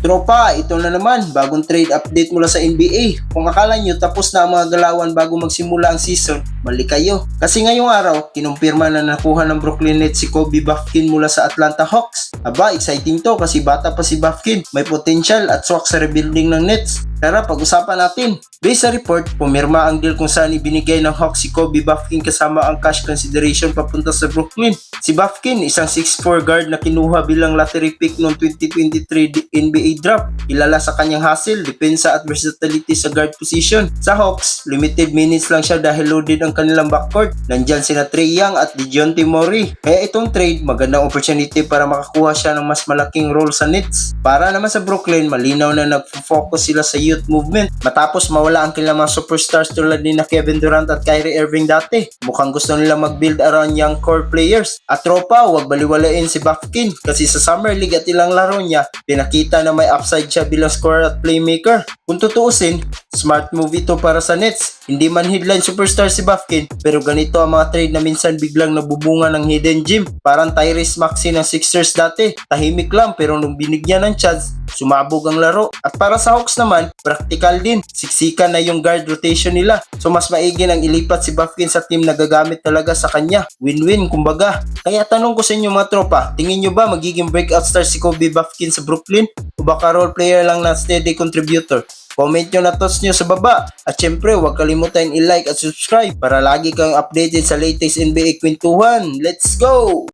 Tropa, ito na naman, bagong trade update mula sa NBA. Kung akala nyo tapos na ang mga galawan bago magsimula ang season, mali kayo. Kasi ngayong araw, kinumpirma na nakuha ng Brooklyn Nets si Kobe Bufkin mula sa Atlanta Hawks. Aba, exciting to kasi bata pa si Bufkin. May potential at swak sa rebuilding ng Nets. Tara, pag-usapan natin. Based sa report, pumirma ang deal kung saan ibinigay ng Hawks si Kobe Bufkin kasama ang cash consideration papunta sa Brooklyn. Si Bufkin, isang 6'4 guard na kinuha bilang lottery pick noong 2023 NBA draft. Kilala sa kanyang hustle, depensa at versatility sa guard position. Sa Hawks, limited minutes lang siya dahil loaded ang kanilang backcourt. Nandyan sina Trae Young at DeJounte Murray. Kaya itong trade, magandang opportunity para makakuha siya ng mas malaking role sa Nets. Para naman sa Brooklyn, malinaw na nag-focus sila sa youth movement. Matapos mawala ang kanilang mga superstars tulad ni na Kevin Durant at Kyrie Irving dati. Mukhang gusto nila mag-build around young core players. At tropa, huwag baliwalain si Bufkin kasi sa Summer League at ilang laro niya, pinakita na may upside siya bilang scorer at playmaker. Kung tutuusin, smart move ito para sa Nets. Hindi man headline superstar si Bufkin, pero ganito ang mga trade na minsan biglang nabubunga ng hidden gem. Parang Tyrese Maxey ng Sixers dati. Tahimik lang pero nung binigyan ng chance, sumabog ang laro. At para sa Hawks naman, practical din. Siksikan na yung guard rotation nila. So mas maigi nang ilipat si Bufkin sa team na gagamit talaga sa kanya. Win-win kumbaga. Kaya tanong ko sa inyo mga tropa, tingin nyo ba magiging breakout star si Kobe Bufkin sa Brooklyn? O baka role player lang na steady contributor? Comment nyo na thoughts nyo sa baba. At syempre, huwag kalimutan i-like at subscribe para lagi kang updated sa latest NBA kwentuhan. Let's go!